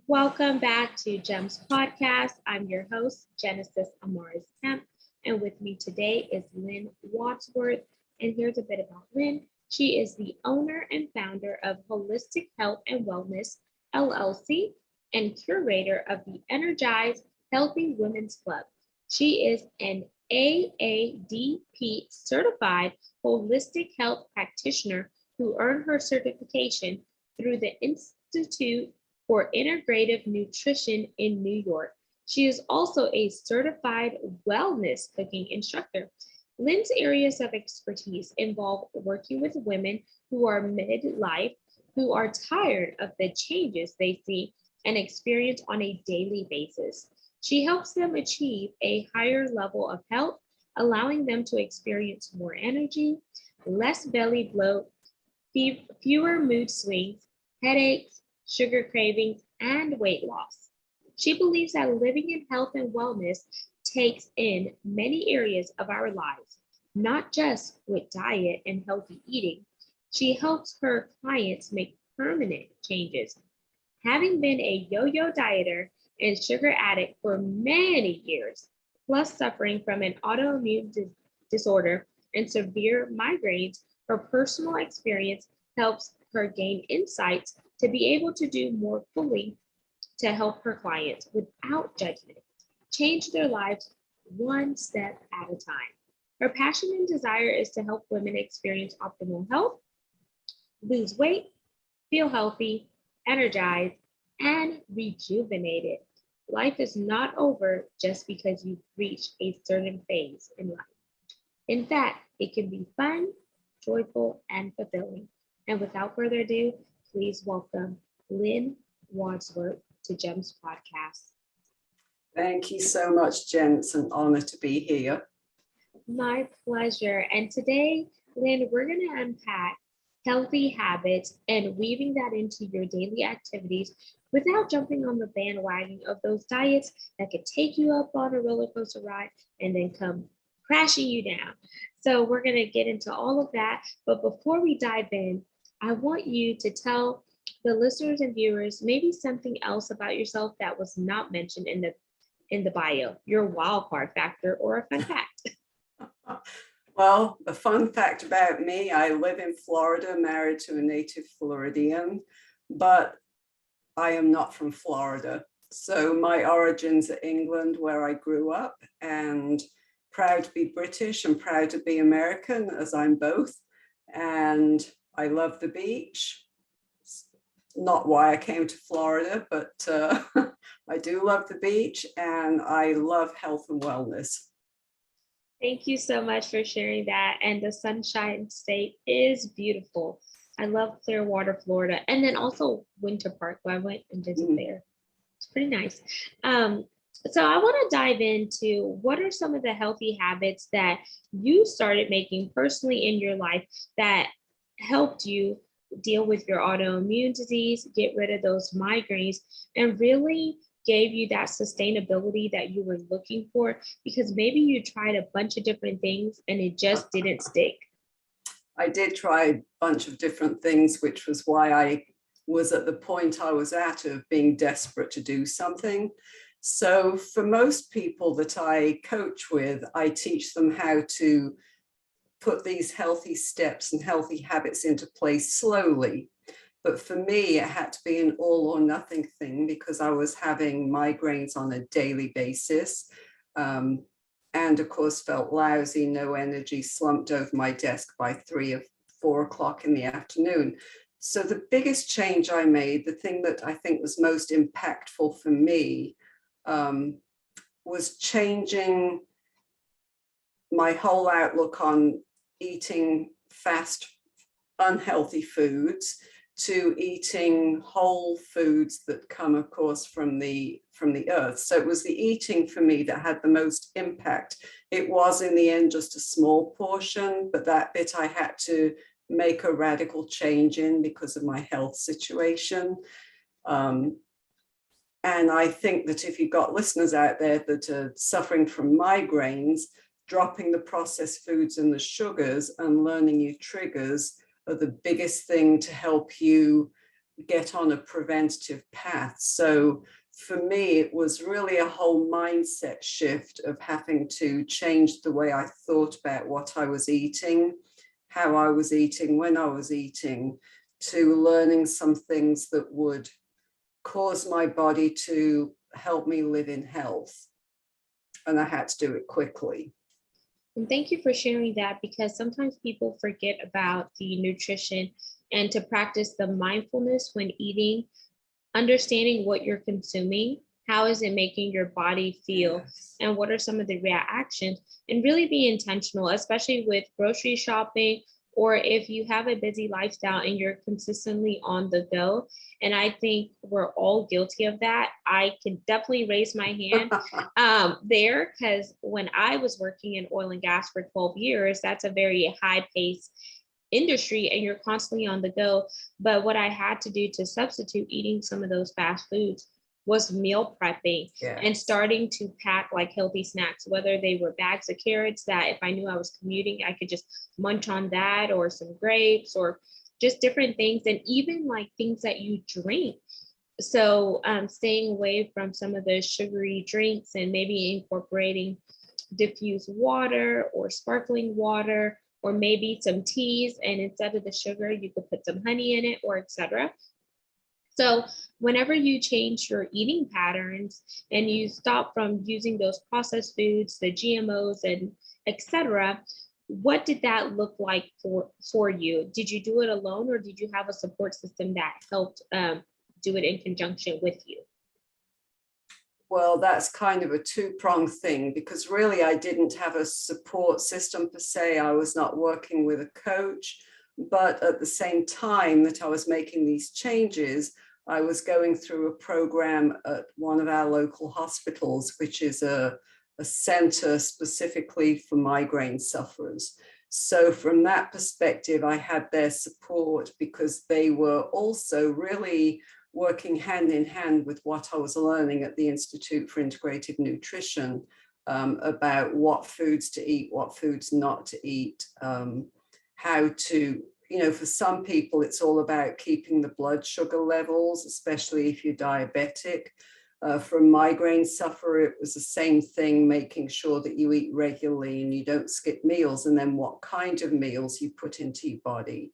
Welcome back to GEMS Podcast. I'm your host, Genesis Amaris Kemp, and with me today is Lynne Wadsworth. And here's a bit about Lynne. She is the owner and founder of Holistic Health and Wellness, LLC, and curator of the Energized Healthy Women's Club. She is an AADP Certified Holistic Health practitioner who earned her certification through the Institute for Integrative Nutrition in New York. She is also a certified wellness cooking instructor. Lynne's areas of expertise involve working with women who are midlife, who are tired of the changes they see and experience on a daily basis. She helps them achieve a higher level of health, allowing them to experience more energy, less belly bloat, fewer mood swings, headaches, sugar cravings, and weight loss. She believes that living in health and wellness takes in many areas of our lives, not just with diet and healthy eating. She helps her clients make permanent changes. Having been a yo-yo dieter and sugar addict for many years, plus suffering from an autoimmune disorder and severe migraines, her personal experience helps her gain insights to be able to do more fully to help her clients without judgment, change their lives one step at a time. Her passion and desire is to help women experience optimal health, lose weight, feel healthy, energized, and rejuvenated. Life is not over just because you've reached a certain phase in life. In fact, it can be fun, joyful, and fulfilling. And without further ado, please welcome Lynne Wadsworth to GEMS Podcast. Thank you so much, Jen. It's an honor to be here. My pleasure. And today, Lynne, we're going to unpack healthy habits and weaving that into your daily activities without jumping on the bandwagon of those diets that could take you up on a roller coaster ride and then come crashing you down. So we're going to get into all of that. But before we dive in, I want you to tell the listeners and viewers maybe something else about yourself that was not mentioned in the bio, your wild card factor or a fun fact. Well, a fun fact about me, I live in Florida, married to a native Floridian, but I am not from Florida. So my origins are England, where I grew up, and proud to be British and proud to be American, as I'm both. And I love the beach. It's not why I came to Florida, but I do love the beach and I love health and wellness. Thank you so much for sharing that. And the Sunshine State is beautiful. I love Clearwater, Florida, and then also Winter Park, where I went and visited there. It's pretty nice. So I want to dive into what are some of the healthy habits that you started making personally in your life that helped you deal with your autoimmune disease, get rid of those migraines, and really gave you that sustainability that you were looking for, because maybe you tried a bunch of different things and it just didn't stick. I did try a bunch of different things, which was why I was at the point I was at of being desperate to do something. So for most people that I coach with, I teach them how to put these healthy steps and healthy habits into place slowly. But for me, it had to be an all or nothing thing because I was having migraines on a daily basis. And of course, felt lousy, no energy, slumped over my desk by 3 or 4 o'clock in the afternoon. So the biggest change I made, the thing that I think was most impactful for me, was changing my whole outlook on eating fast, unhealthy foods to eating whole foods that come, of course, from the earth. So it was the eating for me that had the most impact. It was in the end just a small portion, but that bit I had to make a radical change in because of my health situation. And I think that if you've got listeners out there that are suffering from migraines, dropping the processed foods and the sugars and learning your triggers are the biggest thing to help you get on a preventative path. So for me, it was really a whole mindset shift of having to change the way I thought about what I was eating, how I was eating, when I was eating, to learning some things that would cause my body to help me live in health. And I had to do it quickly. And thank you for sharing that, because sometimes people forget about the nutrition and to practice the mindfulness when eating, understanding what you're consuming, how is it making your body feel, Yes. and what are some of the reactions, and really be intentional, especially with grocery shopping, or if you have a busy lifestyle and you're consistently on the go. And I think we're all guilty of that. I can definitely raise my hand there, because when I was working in oil and gas for 12 years, that's a very high pace industry and you're constantly on the go. But what I had to do to substitute eating some of those fast foods was meal prepping and Yes. starting to pack like healthy snacks, whether they were bags of carrots that if I knew I was commuting, I could just munch on that, or some grapes, or just different things, and even like things that you drink. So staying away from some of the sugary drinks and maybe incorporating diffused water or sparkling water, or maybe some teas, and instead of the sugar you could put some honey in it, or etc. So whenever you change your eating patterns and you stop from using those processed foods, the GMOs and etc., what did that look like for you? Did you do it alone, or did you have a support system that helped do it in conjunction with you? Well, that's kind of a two-pronged thing, because really I didn't have a support system per se. I was not working with a coach, but at the same time that I was making these changes, I was going through a program at one of our local hospitals, which is a center specifically for migraine sufferers. So from that perspective, I had their support, because they were also really working hand in hand with what I was learning at the Institute for Integrative Nutrition, about what foods to eat, what foods not to eat, how to, for some people, it's all about keeping the blood sugar levels, especially if you're diabetic. For a migraine sufferer, it was the same thing, making sure that you eat regularly and you don't skip meals, and then what kind of meals you put into your body.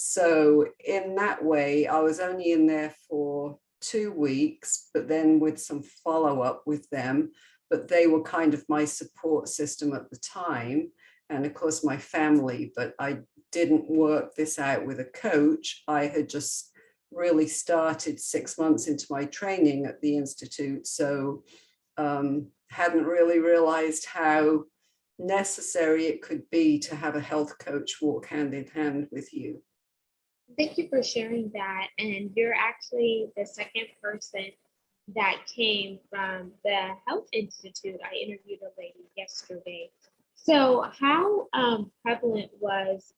So in that way, I was only in there for 2 weeks, but then with some follow-up with them. But they were kind of my support system at the time, and of course my family. But I didn't work this out with a coach. I had just really started 6 months into my training at the Institute. So hadn't really realized how necessary it could be to have a health coach walk hand in hand with you. Thank you for sharing that. And you're actually the second person that came from the Health Institute. I interviewed a lady yesterday. So how prevalent was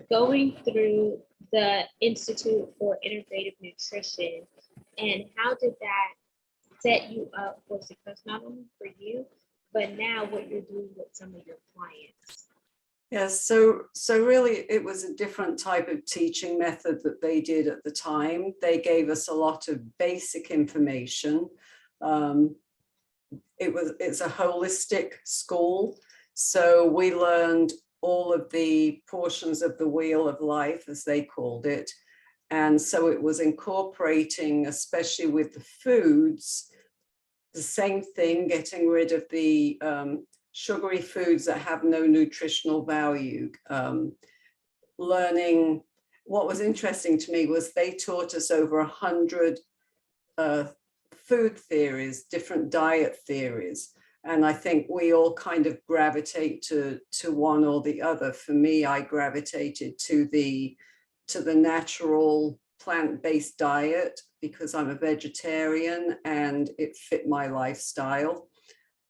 going through the Institute for Integrative Nutrition, and how did that set you up for success, not only for you, but now what you're doing with some of your clients? Yes, so really it was a different type of teaching method that they did at the time. They gave us a lot of basic information. It's a holistic school, so we learned all of the portions of the wheel of life, as they called it. And so it was incorporating, especially with the foods, the same thing, getting rid of the sugary foods that have no nutritional value. Learning, what was interesting to me was they taught us over 100 food theories, different diet theories. And I think we all kind of gravitate to one or the other. For me, I gravitated to the natural plant-based diet, because I'm a vegetarian and it fit my lifestyle.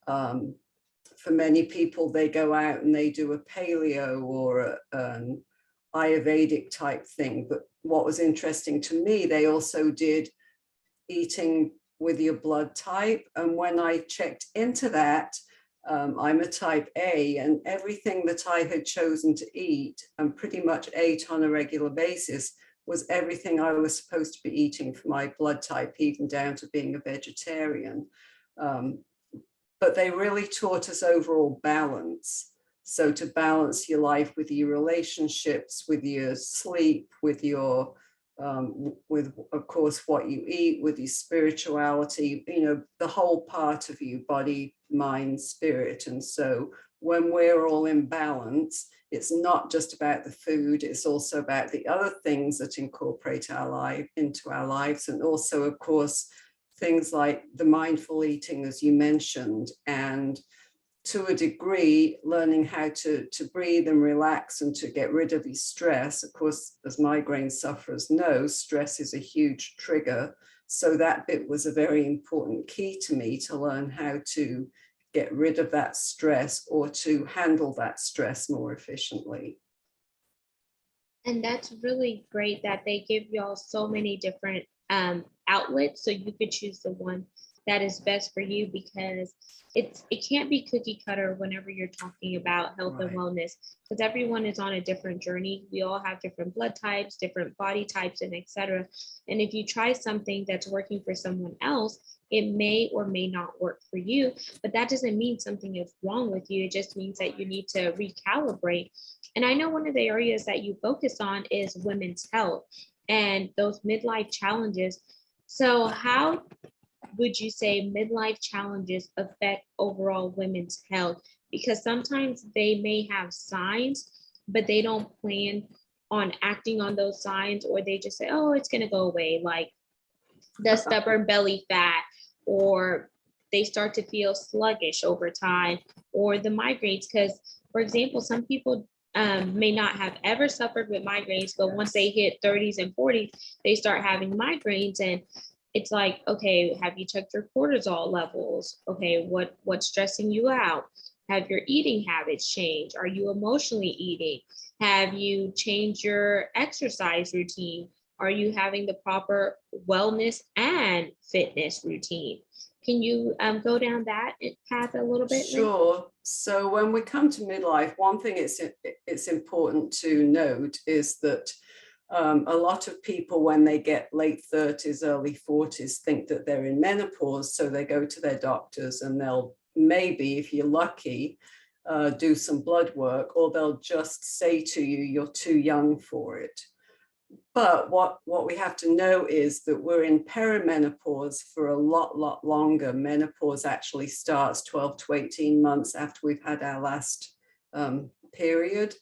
For many people, they go out and they do a paleo or an Ayurvedic type thing. But what was interesting to me, they also did eating with your blood type. And when I checked into that, I'm a type A, and everything that I had chosen to eat and pretty much ate on a regular basis was everything I was supposed to be eating for my blood type, even down to being a vegetarian. But they really taught us overall balance. So to balance your life with your relationships, with your sleep, with your, with of course what you eat, with your spirituality, you know, the whole part of you, body, mind, spirit. And so when we're all in balance, it's not just about the food, it's also about the other things that incorporate our life into our lives. And also, of course, things like the mindful eating, as you mentioned, and to a degree, learning how to breathe and relax and to get rid of your stress. Of course, as migraine sufferers know, stress is a huge trigger. So that bit was a very important key to me, to learn how to get rid of that stress or to handle that stress more efficiently. And that's really great that they give y'all so many different outlets, so you could choose the one that is best for you, because it can't be cookie cutter whenever you're talking about health and wellness, because everyone is on a different journey. We all have different blood types, different body types, and etc. And if you try something that's working for someone else, it may or may not work for you, but that doesn't mean something is wrong with you. It just means that you need to recalibrate. And I know one of the areas that you focus on is women's health and those midlife challenges. So how would you say midlife challenges affect overall women's health? Because sometimes they may have signs, but they don't plan on acting on those signs, or they just say, oh, it's going to go away, like the stubborn belly fat, or they start to feel sluggish over time, or the migraines. Because, for example, some people may not have ever suffered with migraines, but once they hit 30s and 40s, they start having migraines. And it's like, okay, have you checked your cortisol levels? Okay, what's stressing you out? Have your eating habits changed? Are you emotionally eating? Have you changed your exercise routine? Are you having the proper wellness and fitness routine? Can you go down that path a little bit? Sure. So when we come to midlife, one thing it's important to note is that a lot of people, when they get late 30s, early 40s, think that they're in menopause. So they go to their doctors and they'll maybe, if you're lucky, do some blood work, or they'll just say to you, you're too young for it. But what we have to know is that we're in perimenopause for a lot longer. Menopause actually starts 12 to 18 months after we've had our last period.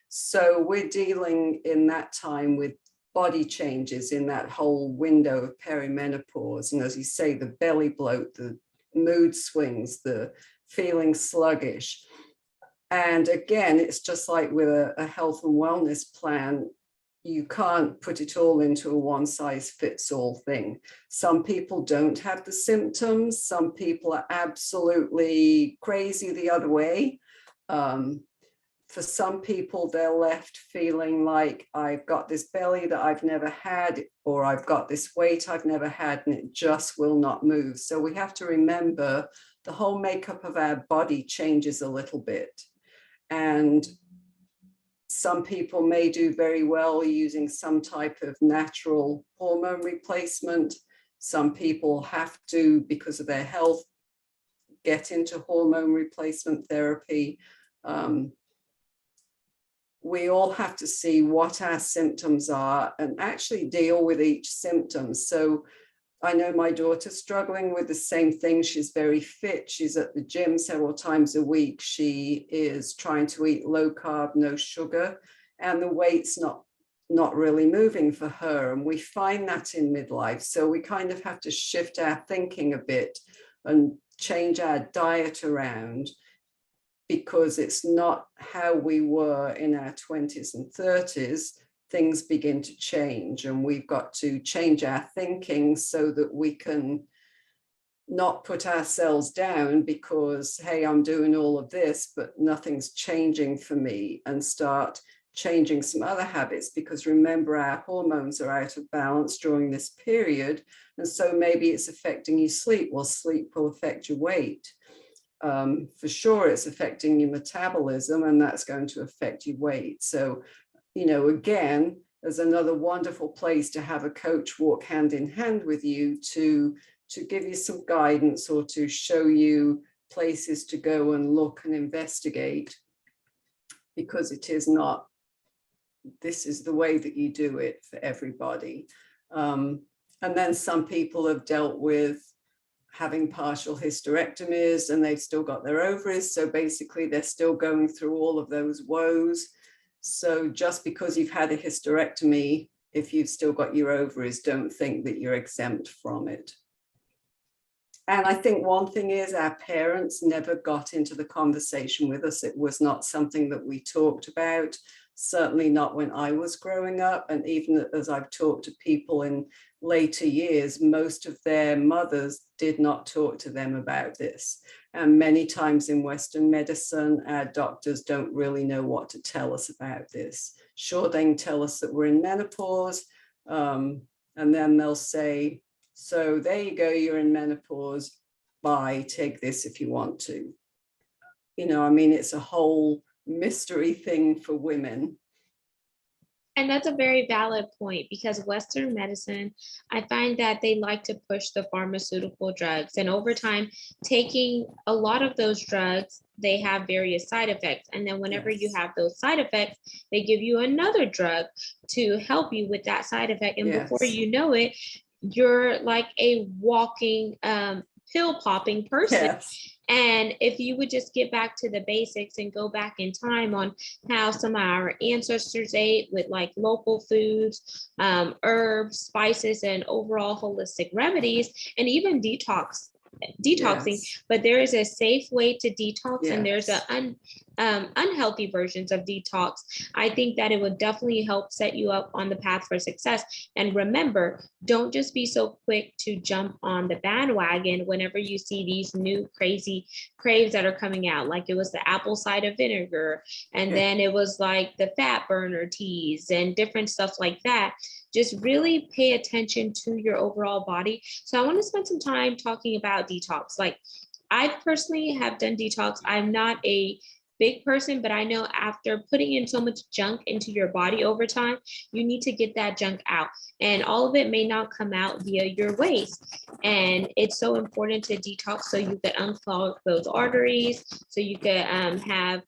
So we're dealing in that time with body changes in that whole window of perimenopause. And as you say, the belly bloat, the mood swings, the feeling sluggish. And again, it's just like with a health and wellness plan, you can't put it all into a one-size-fits-all thing. Some people don't have the symptoms. Some people are absolutely crazy the other way. For some people, they're left feeling like, I've got this belly that I've never had, or I've got this weight I've never had, and it just will not move. So we have to remember the whole makeup of our body changes a little bit. And some people may do very well using some type of natural hormone replacement. Some people have to, because of their health, get into hormone replacement therapy. We all have to see what our symptoms are and actually deal with each symptom. So I know my daughter's struggling with the same thing. She's very fit. She's at the gym several times a week. She is trying to eat low carb, no sugar, and the weight's not really moving for her. And we find that in midlife. So we kind of have to shift our thinking a bit and change our diet around, because it's not how we were in our 20s and 30s. Things begin to change, and we've got to change our thinking so that we can not put ourselves down because, hey, I'm doing all of this, but nothing's changing for me, and start changing some other habits, because remember, our hormones are out of balance during this period. And so maybe it's affecting your sleep. Well, sleep will affect your weight. For sure, it's affecting your metabolism, and that's going to affect your weight. So, you know, again, as another wonderful place to have a coach walk hand in hand with you to give you some guidance or to show you places to go and look and investigate, because it is not, this is the way that you do it for everybody. And then some people have dealt with having partial hysterectomies and they've still got their ovaries. So basically they're still going through all of those woes. So just because you've had a hysterectomy, if you've still got your ovaries, don't think that you're exempt from it. And I think one thing is our parents never got into the conversation with us. It was not something that we talked about, certainly not when I was growing up. And even as I've talked to people in later years, most of their mothers did not talk to them about this. And many times in Western medicine, our doctors don't really know what to tell us about this. Sure, they can tell us that we're in menopause, and then they'll say, so there you go, you're in menopause, bye, take this if you want to. You know, I mean, it's a whole mystery thing for women. And that's a very valid point, because Western medicine, I find that they like to push the pharmaceutical drugs. And over time, taking a lot of those drugs, they have various side effects. And then whenever you have those side effects, they give you another drug to help you with that side effect. And before you know it, you're like a walking pill popping person. And if you would just get back to the basics and go back in time on how some of our ancestors ate with like local foods, herbs, spices, and overall holistic remedies, and even detoxing, but there is a safe way to detox, and there's unhealthy versions of detox. I think that it would definitely help set you up on the path for success. And remember, don't just be so quick to jump on the bandwagon whenever you see these new crazy craves that are coming out. Like it was the apple cider vinegar, and then it was like the fat burner teas and different stuff like that. Just really pay attention to your overall body. So I want to spend some time talking about detox. Like I personally have done detox. I'm not a big person, but I know after putting in so much junk into your body over time, you need to get that junk out. And all of it may not come out via your waste. And it's so important to detox so you can unclog those arteries, so you can have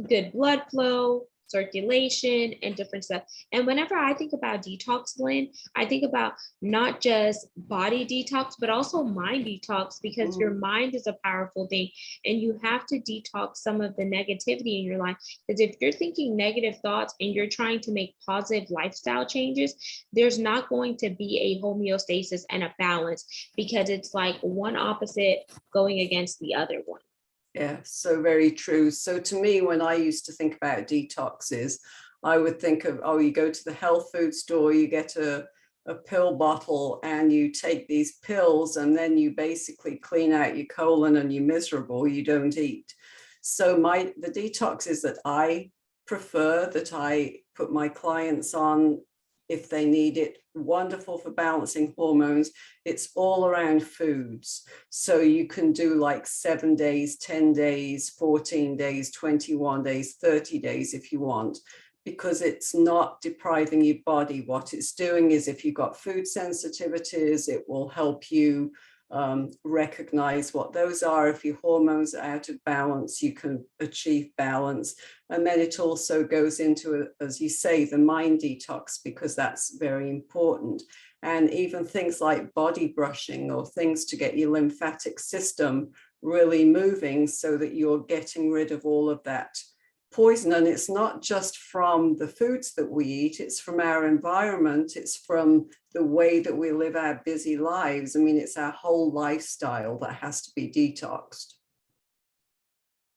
good blood flow, circulation, and different stuff. And whenever I think about detox, Lynn, I think about not just body detox, but also mind detox, because your mind is a powerful thing, and you have to detox some of the negativity in your life. Because if you're thinking negative thoughts and you're trying to make positive lifestyle changes, there's not going to be a homeostasis and a balance, because it's like one opposite going against the other one. Yeah, so very true. So to me, when I used to think about detoxes, I would think of, oh, you go to the health food store, you get a pill bottle and you take these pills, and then you basically clean out your colon and you're miserable, you don't eat. So the detoxes that I prefer, that I put my clients on if they need it, wonderful for balancing hormones. It's all around foods. So you can do like 7 days, 10 days, 14 days, 21 days, 30 days if you want, because it's not depriving your body. What it's doing is, if you've got food sensitivities, it will help you recognize what those are. If your hormones are out of balance, you can achieve balance. And then it also goes into, as you say, the mind detox, because that's very important. And even things like body brushing, or things to get your lymphatic system really moving, so that you're getting rid of all of that poison. And it's not just from the foods that we eat, it's from our environment, it's from the way that we live our busy lives. I mean, it's our whole lifestyle that has to be detoxed.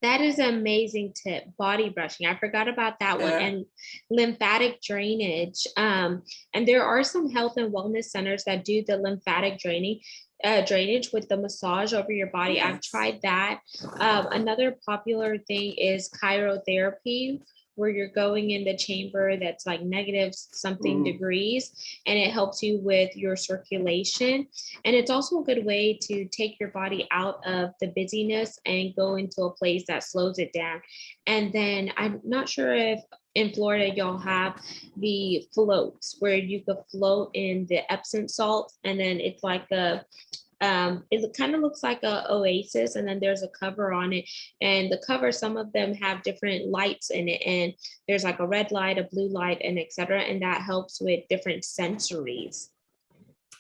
That is an amazing tip, body brushing. I forgot about that one. And lymphatic drainage. And there are some health and wellness centers that do the lymphatic drainage with the massage over your body. I've tried that. Another popular thing is cryotherapy, where you're going in the chamber that's like negative something degrees, and it helps you with your circulation. And it's also a good way to take your body out of the busyness and go into a place that slows it down. And then I'm not sure if in Florida, y'all have the floats where you could float in the Epsom salts, and then it's like it kind of looks like a oasis, and then there's a cover on it, and the cover, some of them have different lights in it, and there's like a red light, a blue light, and etc., and that helps with different sensories.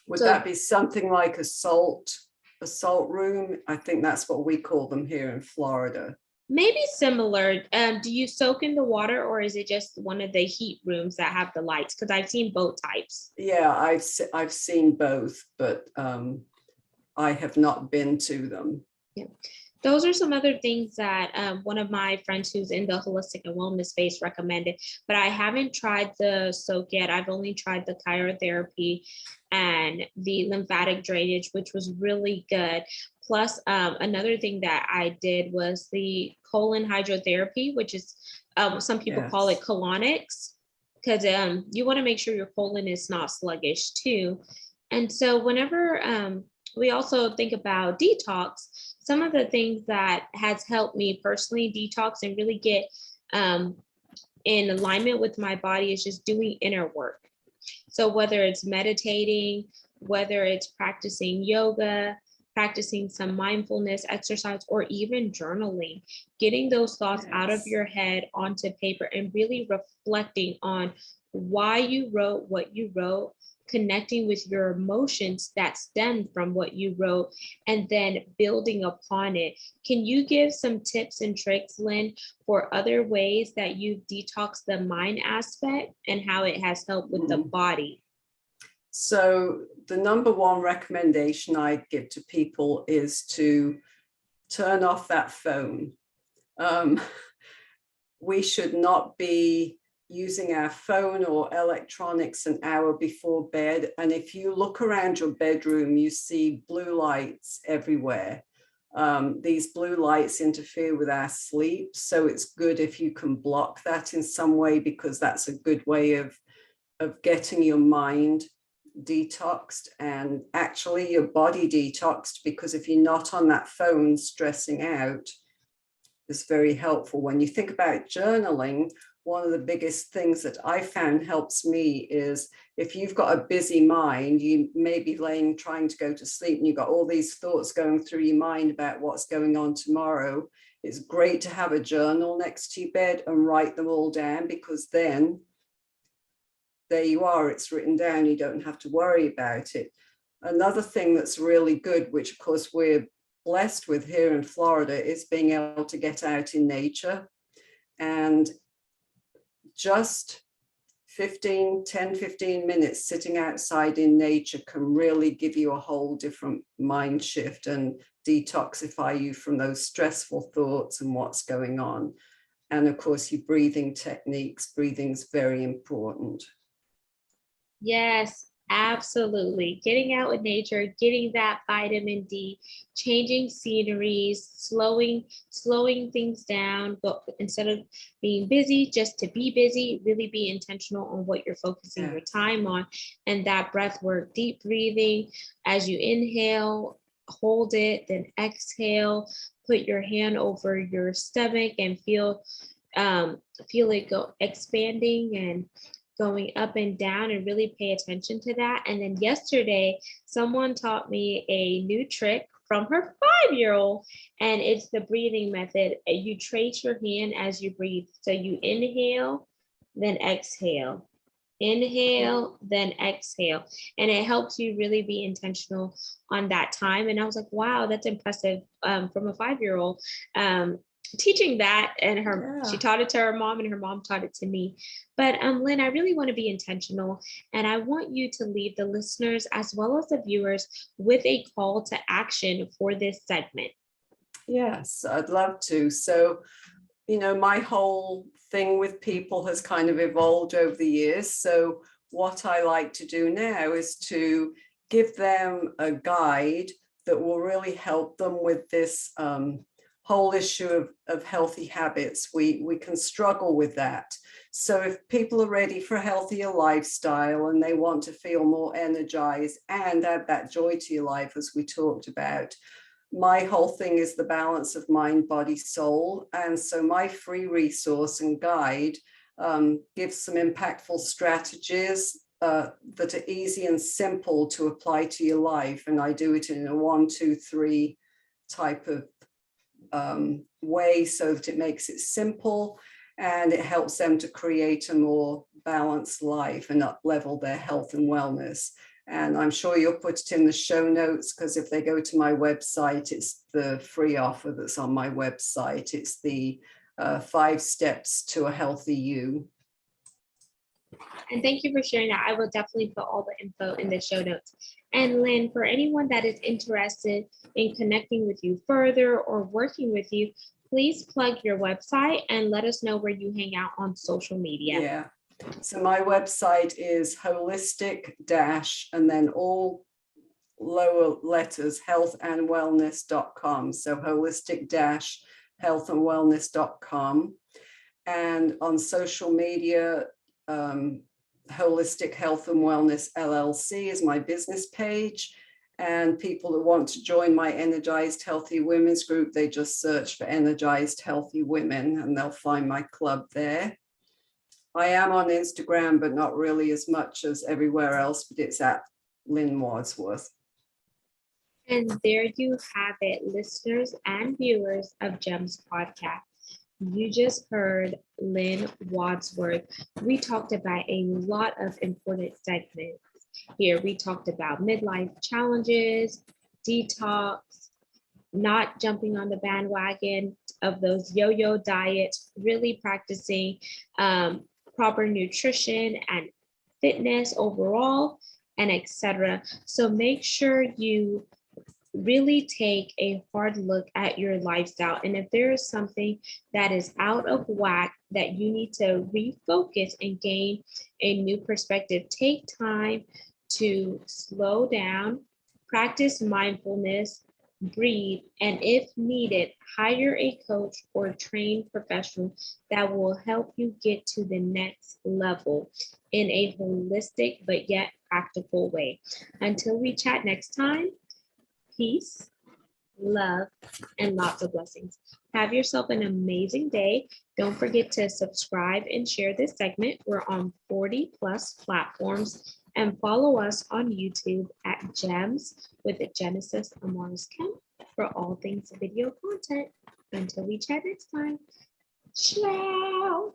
Would So that be something like a salt room? I think that's what we call them here in Florida. maybe similar. Do you soak in the water, or is it just one of the heat rooms that have the lights? Because I've seen both types. Yeah, I've seen both, but I have not been to them. Yeah. Those are some other things that one of my friends who's in the holistic and wellness space recommended, but I haven't tried the soak yet. I've only tried the cryotherapy and the lymphatic drainage, which was really good. Plus, another thing that I did was the colon hydrotherapy, which is some people call it colonics, because you want to make sure your colon is not sluggish too. And so whenever we also think about detox, some of the things that has helped me personally detox and really get in alignment with my body is just doing inner work. So whether it's meditating, whether it's practicing yoga, practicing some mindfulness exercise, or even journaling, getting those thoughts out of your head onto paper and really reflecting on why you wrote what you wrote, connecting with your emotions that stem from what you wrote, and then building upon it. Can you give some tips and tricks, Lynne, for other ways that you detox the mind aspect and how it has helped with the body? So the number one recommendation I give to people is to turn off that phone. We should not be using our phone or electronics an hour before bed. And if you look around your bedroom, you see blue lights everywhere. These blue lights interfere with our sleep. So it's good if you can block that in some way, because that's a good way of getting your mind detoxed and actually your body detoxed, because if you're not on that phone stressing out, it's very helpful. When you think about journaling, one of the biggest things that I found helps me is if you've got a busy mind, you may be trying to go to sleep, and you've got all these thoughts going through your mind about what's going on tomorrow. It's great to have a journal next to your bed and write them all down, because then there you are, it's written down, you don't have to worry about it. Another thing that's really good, which of course we're blessed with here in Florida, is being able to get out in nature. And just 15 minutes sitting outside in nature can really give you a whole different mind shift and detoxify you from those stressful thoughts and what's going on. And of course, your breathing techniques, breathing's very important. Yes, absolutely. Getting out in nature, getting that vitamin D, changing sceneries, slowing things down, but instead of being busy, just to be busy, really be intentional on what you're focusing your time on. And that breath work, deep breathing, as you inhale, hold it, then exhale, put your hand over your stomach and feel it go expanding and going up and down, and really pay attention to that. And then yesterday, someone taught me a new trick from her 5-year-old, and it's the breathing method. You trace your hand as you breathe. So you inhale, then exhale. Inhale, then exhale. And it helps you really be intentional on that time. And I was like, wow, that's impressive from a 5-year-old. Teaching that, and she taught it to her mom, and her mom taught it to me. But Lynne, I really want to be intentional, and I want you to leave the listeners as well as the viewers with a call to action for this segment. Yes, I'd love to. So, my whole thing with people has kind of evolved over the years. So what I like to do now is to give them a guide that will really help them with this whole issue of healthy habits. We can struggle with that. So if people are ready for a healthier lifestyle and they want to feel more energized and add that joy to your life, as we talked about, my whole thing is the balance of mind, body, soul. And so my free resource and guide gives some impactful strategies that are easy and simple to apply to your life. And I do it in a 1, 2, 3 type of way, so that it makes it simple and it helps them to create a more balanced life and up-level their health and wellness. And I'm sure you'll put it in the show notes, because if they go to my website, it's the free offer that's on my website. It's the 5 steps to a healthy you. And thank you for sharing that. I will definitely put all the info in the show notes. And Lynn, for anyone that is interested in connecting with you further or working with you, please plug your website and let us know where you hang out on social media. Yeah. So my website is holistic and then all lower letters, healthandwellness.com. So holistic healthandwellness.com. And on social media, Holistic Health and Wellness LLC is my business page. And people that want to join my Energized Healthy Women's group, they just search for Energized Healthy Women and they'll find my club there. I am on Instagram, but not really as much as everywhere else, but it's at Lynne Wadsworth. And there you have it, listeners and viewers of GEMS Podcast. You just heard Lynne Wadsworth. We talked about a lot of important segments here. We talked about midlife challenges, detox, not jumping on the bandwagon of those yo-yo diets, really practicing proper nutrition and fitness overall, and etc. So make sure you really take a hard look at your lifestyle. And if there is something that is out of whack that you need to refocus and gain a new perspective, take time to slow down, practice mindfulness, breathe, and if needed, hire a coach or trained professional that will help you get to the next level in a holistic but yet practical way. Until we chat next time, peace, love, and lots of blessings. Have yourself an amazing day. Don't forget to subscribe and share this segment. We're on 40+ platforms, and follow us on YouTube at GEMS with Genesis Amaris Kemp for all things video content. Until we chat next time, ciao.